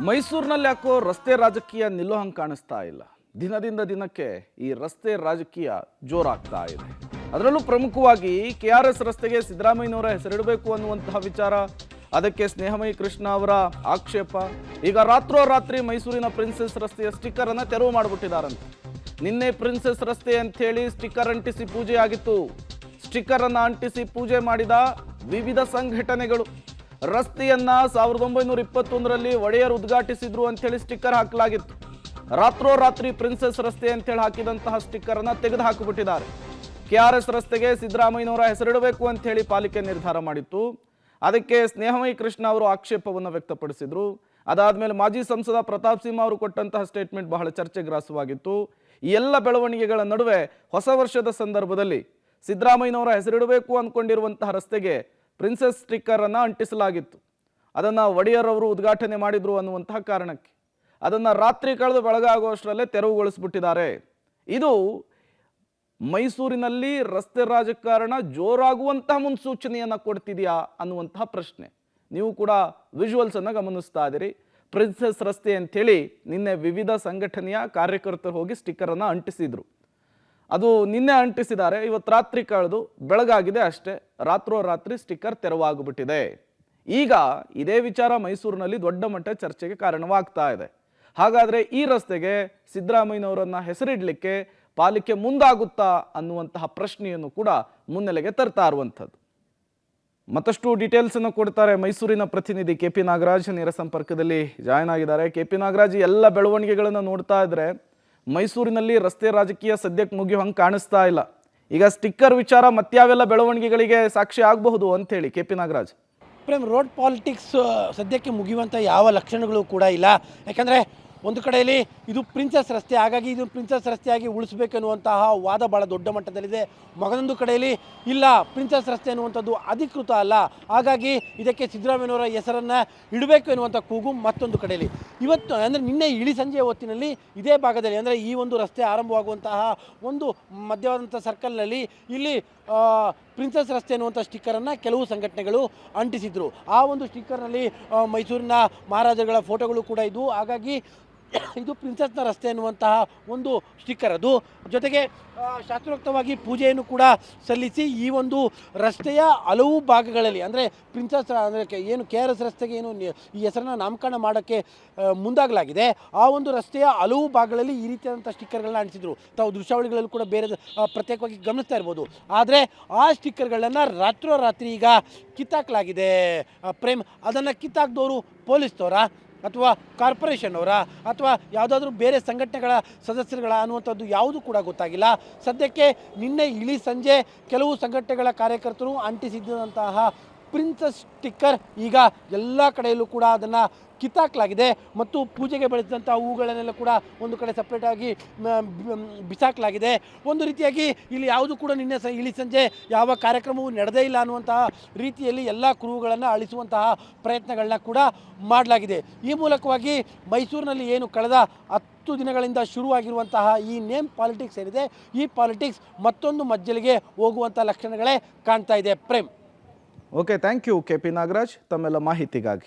ಮೈಸೂರಿನಲ್ಲಿ ಯಾಕೋ ರಸ್ತೆ ರಾಜಕೀಯ ನಿಲ್ಲೋ ಹಂಗೆ ಕಾಣಿಸ್ತಾ ಇಲ್ಲ. ದಿನದಿಂದ ದಿನಕ್ಕೆ ಈ ರಸ್ತೆ ರಾಜಕೀಯ ಜೋರಾಗ್ತಾ ಇದೆ. ಅದರಲ್ಲೂ ಪ್ರಮುಖವಾಗಿ KRS ರಸ್ತೆಗೆ ಸಿದ್ದರಾಮಯ್ಯನವರ ಹೆಸರಿಡಬೇಕು ಅನ್ನುವಂತಹ ವಿಚಾರ, ಅದಕ್ಕೆ ಸ್ನೇಹಮಯಿ ಕೃಷ್ಣ ಅವರ ಆಕ್ಷೇಪ. ಈಗ ರಾತ್ರೋರಾತ್ರಿ ಮೈಸೂರಿನ ಪ್ರಿನ್ಸೆಸ್ ರಸ್ತೆಯ ಸ್ಟಿಕ್ಕರ್ ಅನ್ನ ತೆರವು ಮಾಡಿಬಿಟ್ಟಿದ್ದಾರಂತೆ. ನಿನ್ನೆ ಪ್ರಿನ್ಸೆಸ್ ರಸ್ತೆ ಅಂತ ಹೇಳಿ ಸ್ಟಿಕ್ಕರ್ ಅಂಟಿಸಿ ಪೂಜೆ ಆಗಿತ್ತು. ಸ್ಟಿಕ್ಕರ್ ಅನ್ನ ಅಂಟಿಸಿ ಪೂಜೆ ಮಾಡಿದ ವಿವಿಧ ಸಂಘಟನೆಗಳು. ರಸ್ತೆಯನ್ನ 1921ರಲ್ಲಿ ಒಡೆಯರ್ ಉದ್ಘಾಟಿಸಿದ್ರು ಅಂತ ಹೇಳಿ ಸ್ಟಿಕ್ಕರ್ ಹಾಕಲಾಗಿತ್ತು. ರಾತ್ರೋರಾತ್ರಿ ಪ್ರಿನ್ಸೆಸ್ ರಸ್ತೆ ಅಂತ ಹೇಳಿ ಹಾಕಿದಂತಹ ಸ್ಟಿಕ್ಕರ್ ಅನ್ನ ತೆಗೆದು ಹಾಕಿಬಿಟ್ಟಿದ್ದಾರೆ. KRS ರಸ್ತೆಗೆ ಸಿದ್ದರಾಮಯ್ಯನವರ ಹೆಸರಿಡಬೇಕು ಅಂತ ಹೇಳಿ ಪಾಲಿಕೆ ನಿರ್ಧಾರ ಮಾಡಿತ್ತು. ಅದಕ್ಕೆ ಸ್ನೇಹಮಯಿ ಕೃಷ್ಣ ಅವರು ಆಕ್ಷೇಪವನ್ನು ವ್ಯಕ್ತಪಡಿಸಿದ್ರು. ಅದಾದ್ಮೇಲೆ ಮಾಜಿ ಸಂಸದ ಪ್ರತಾಪ್ ಸಿಂಹ ಅವರು ಕೊಟ್ಟಂತಹ ಸ್ಟೇಟ್ಮೆಂಟ್ ಬಹಳ ಚರ್ಚೆಗ್ರಾಸವಾಗಿತ್ತು. ಈ ಎಲ್ಲ ಬೆಳವಣಿಗೆಗಳ ನಡುವೆ ಹೊಸ ವರ್ಷದ ಸಂದರ್ಭದಲ್ಲಿ ಸಿದ್ದರಾಮಯ್ಯನವರ ಹೆಸರಿಡಬೇಕು ಅಂದ್ಕೊಂಡಿರುವಂತಹ ರಸ್ತೆಗೆ ಪ್ರಿನ್ಸೆಸ್ ಸ್ಟಿಕ್ಕರ್ ಅನ್ನ ಅಂಟಿಸಲಾಗಿತ್ತು. ಅದನ್ನ ಒಡೆಯರ್ ಅವರು ಉದ್ಘಾಟನೆ ಮಾಡಿದ್ರು ಅನ್ನುವಂತಹ ಕಾರಣಕ್ಕೆ ಅದನ್ನ ರಾತ್ರಿ ಕಳೆದು ಬೆಳಗಾಗುವಷ್ಟರಲ್ಲೇ ತೆರವುಗೊಳಿಸ್ಬಿಟ್ಟಿದ್ದಾರೆ. ಇದು ಮೈಸೂರಿನಲ್ಲಿ ರಸ್ತೆ ರಾಜಕಾರಣ ಜೋರಾಗುವಂತಹ ಮುನ್ಸೂಚನೆಯನ್ನ ಕೊಡ್ತಿದೆಯಾ ಅನ್ನುವಂತಹ ಪ್ರಶ್ನೆ. ನೀವು ಕೂಡ ವಿಜುವಲ್ಸ್ ಅನ್ನ ಗಮನಿಸ್ತಾ ಇದ್ದೀರಿ. ಪ್ರಿನ್ಸೆಸ್ ರಸ್ತೆ ಅಂಥೇಳಿ ನಿನ್ನೆ ವಿವಿಧ ಸಂಘಟನೆಯ ಕಾರ್ಯಕರ್ತರು ಹೋಗಿ ಸ್ಟಿಕ್ಕರ್ ಅನ್ನ ಅಂಟಿಸಿದ್ರು. ಅದು ನಿನ್ನೆ ಅಂಟಿಸಿದ್ದಾರೆ. ಇವತ್ತು ರಾತ್ರಿ ಕಳೆದು ಬೆಳಗಾಗಿದೆ ಅಷ್ಟೇ. ರಾತ್ರೋರಾತ್ರಿ ಸ್ಟಿಕ್ಕರ್ ತೆರವಾಗಿಬಿಟ್ಟಿದೆ. ಈಗ ಇದೇ ವಿಚಾರ ಮೈಸೂರಿನಲ್ಲಿ ದೊಡ್ಡ ಮಟ್ಟ ಚರ್ಚೆಗೆ ಕಾರಣವಾಗ್ತಾ ಇದೆ. ಹಾಗಾದ್ರೆ ಈ ರಸ್ತೆಗೆ ಸಿದ್ದರಾಮಯ್ಯನವರನ್ನ ಹೆಸರಿಡಲಿಕ್ಕೆ ಪಾಲಿಕೆ ಮುಂದಾಗುತ್ತಾ ಅನ್ನುವಂತಹ ಪ್ರಶ್ನೆಯನ್ನು ಕೂಡ ಮುನ್ನೆಲೆಗೆ ತರ್ತಾ ಇರುವಂಥದ್ದು. ಮತ್ತಷ್ಟು ಡೀಟೇಲ್ಸ್ ಅನ್ನು ಕೊಡ್ತಾರೆ ಮೈಸೂರಿನ ಪ್ರತಿನಿಧಿ KP ನಾಗರಾಜ್. ನೇರ ಸಂಪರ್ಕದಲ್ಲಿ ಜಾಯ್ನ್ ಆಗಿದ್ದಾರೆ. KP ನಾಗರಾಜ್, ಎಲ್ಲ ಬೆಳವಣಿಗೆಗಳನ್ನು ನೋಡ್ತಾ ಇದ್ರೆ ಮೈಸೂರಿನಲ್ಲಿ ರಸ್ತೆ ರಾಜಕೀಯ ಸದ್ಯಕ್ಕೆ ಮುಗಿಯೋ ಹಂಗೆ ಕಾಣಿಸ್ತಾ ಇಲ್ಲ. ಈಗ ಸ್ಟಿಕ್ಕರ್ ವಿಚಾರ ಮತ್ಯಾವೆಲ್ಲ ಬೆಳವಣಿಗೆಗಳಿಗೆ ಸಾಕ್ಷಿ ಆಗಬಹುದು ಅಂತ ಹೇಳಿ KP Nagaraj. Prem, road politics ಸದ್ಯಕ್ಕೆ ಮುಗಿಯುವಂಥ ಯಾವ ಲಕ್ಷಣಗಳು ಕೂಡ ಇಲ್ಲ. ಯಾಕಂದರೆ ಒಂದು ಕಡೆಯಲ್ಲಿ ಇದು ಪ್ರಿನ್ಸೆಸ್ ರಸ್ತೆ, ಹಾಗಾಗಿ ಇದು ಪ್ರಿನ್ಸೆಸ್ ರಸ್ತೆಯಾಗಿ ಉಳಿಸಬೇಕೆನ್ನುವಂತಹ ವಾದ ಭಾಳ ದೊಡ್ಡ ಮಟ್ಟದಲ್ಲಿದೆ. ಮಗದೊಂದು ಕಡೆಯಲ್ಲಿ ಇಲ್ಲ, ಪ್ರಿನ್ಸೆಸ್ ರಸ್ತೆ ಅನ್ನುವಂಥದ್ದು ಅಧಿಕೃತ ಅಲ್ಲ, ಹಾಗಾಗಿ ಇದಕ್ಕೆ ಸಿದ್ದರಾಮಯ್ಯನವರ ಹೆಸರನ್ನು ಇಡಬೇಕು ಎನ್ನುವಂಥ ಕೂಗು ಮತ್ತೊಂದು ಕಡೆಯಲ್ಲಿ. ಇವತ್ತು ಅಂದರೆ ನಿನ್ನೆ ಇಳಿ ಸಂಜೆಯ ಹೊತ್ತಿನಲ್ಲಿ ಇದೇ ಭಾಗದಲ್ಲಿ, ಅಂದರೆ ಈ ಒಂದು ರಸ್ತೆ ಆರಂಭವಾಗುವಂತಹ ಒಂದು ಮಧ್ಯವಾದಂಥ ಸರ್ಕಲ್ನಲ್ಲಿ ಇಲ್ಲಿ ಪ್ರಿನ್ಸೆಸ್ ರಸ್ತೆ ಅನ್ನುವಂಥ ಸ್ಟಿಕ್ಕರನ್ನು ಕೆಲವು ಸಂಘಟನೆಗಳು ಅಂಟಿಸಿದ್ರು. ಆ ಒಂದು ಸ್ಟಿಕ್ಕರ್ನಲ್ಲಿ ಮೈಸೂರಿನ ಮಹಾರಾಜರುಗಳ ಫೋಟೋಗಳು ಕೂಡ ಇದ್ವು. ಹಾಗಾಗಿ ಇದು ಪ್ರಿನ್ಸೆಸ್ನ ರಸ್ತೆ ಅನ್ನುವಂತಹ ಒಂದು ಸ್ಟಿಕ್ಕರ್. ಅದು ಜೊತೆಗೆ ಶಾಸ್ತ್ರೋಕ್ತವಾಗಿ ಪೂಜೆಯನ್ನು ಕೂಡ ಸಲ್ಲಿಸಿ ಈ ಒಂದು ರಸ್ತೆಯ ಹಲವು ಭಾಗಗಳಲ್ಲಿ, ಅಂದರೆ ಪ್ರಿನ್ಸೆಸ್ ಅಂದರೆ ಏನು KRS ರಸ್ತೆಗೆ ಏನು ಈ ಹೆಸರನ್ನು ನಾಮಕರಣ ಮಾಡೋಕ್ಕೆ ಮುಂದಾಗಲಾಗಿದೆ, ಆ ಒಂದು ರಸ್ತೆಯ ಹಲವು ಭಾಗಗಳಲ್ಲಿ ಈ ರೀತಿಯಾದಂಥ ಸ್ಟಿಕ್ಕರ್ಗಳನ್ನ ಅಂಟಿಸಿದ್ರು. ತಾವು ದೃಶ್ಯಾವಳಿಗಳಲ್ಲಿ ಕೂಡ ಬೇರೆ ಪ್ರತ್ಯೇಕವಾಗಿ ಗಮನಿಸ್ತಾ ಇರ್ಬೋದು. ಆದರೆ ಆ ಸ್ಟಿಕ್ಕರ್ಗಳನ್ನು ರಾತ್ರೋರಾತ್ರಿ ಈಗ ಕಿತ್ತಾಕಲಾಗಿದೆ. ಪ್ರೇಮ್, ಅದನ್ನು ಕಿತ್ತಾಕ್ದವರು ಪೊಲೀಸ್ನವರ ಅಥವಾ ಕಾರ್ಪೊರೇಷನ್ ಅವರ ಅಥವಾ ಯಾವುದಾದ್ರೂ ಬೇರೆ ಸಂಘಟನೆಗಳ ಸದಸ್ಯರುಗಳ ಅನ್ನುವಂಥದ್ದು ಯಾವುದೂ ಕೂಡ ಗೊತ್ತಾಗಿಲ್ಲ. ಸದ್ಯಕ್ಕೆ ನಿನ್ನೆ ಇಳಿ ಸಂಜೆ ಕೆಲವು ಸಂಘಟನೆಗಳ ಕಾರ್ಯಕರ್ತರು ಅಂಟಿಸಿದ್ದಂತಹ ಪ್ರಿನ್ಸೆಸ್ ಸ್ಟಿಕ್ಕರ್ ಈಗ ಎಲ್ಲ ಕಡೆಯಲ್ಲೂ ಕೂಡ ಅದನ್ನು ಕಿತ್ತಾಕಲಾಗಿದೆ ಮತ್ತು ಪೂಜೆಗೆ ಬೆಳೆಸಿದಂಥ ಹೂಗಳನ್ನೆಲ್ಲ ಕೂಡ ಒಂದು ಕಡೆ ಸಪ್ರೇಟಾಗಿ ಬಿಸಾಕಲಾಗಿದೆ. ಒಂದು ರೀತಿಯಾಗಿ ಇಲ್ಲಿ ಯಾವುದು ಕೂಡ ನಿನ್ನೆ ಇಳಿ ಸಂಜೆ ಯಾವ ಕಾರ್ಯಕ್ರಮವೂ ನಡೆದೇ ಇಲ್ಲ ಅನ್ನುವಂತಹ ರೀತಿಯಲ್ಲಿ ಎಲ್ಲ ಕುರುಹುಗಳನ್ನು ಅಳಿಸುವಂತಹ ಪ್ರಯತ್ನಗಳನ್ನ ಕೂಡ ಮಾಡಲಾಗಿದೆ. ಈ ಮೂಲಕವಾಗಿ ಮೈಸೂರಿನಲ್ಲಿ ಏನು ಕಳೆದ 10 ದಿನಗಳಿಂದ ಶುರುವಾಗಿರುವಂತಹ ಈ ನೇಮ್ ಪಾಲಿಟಿಕ್ಸ್ ಏನಿದೆ, ಈ ಪಾಲಿಟಿಕ್ಸ್ ಮತ್ತೊಂದು ಮಜ್ಜಲಿಗೆ ಹೋಗುವಂಥ ಲಕ್ಷಣಗಳೇ ಕಾಣ್ತಾ ಇದೆ. Prem. Okay, thank you KP Nagaraj ತಮ್ಮೆಲ್ಲ ಮಾಹಿತಿಗಾಗಿ.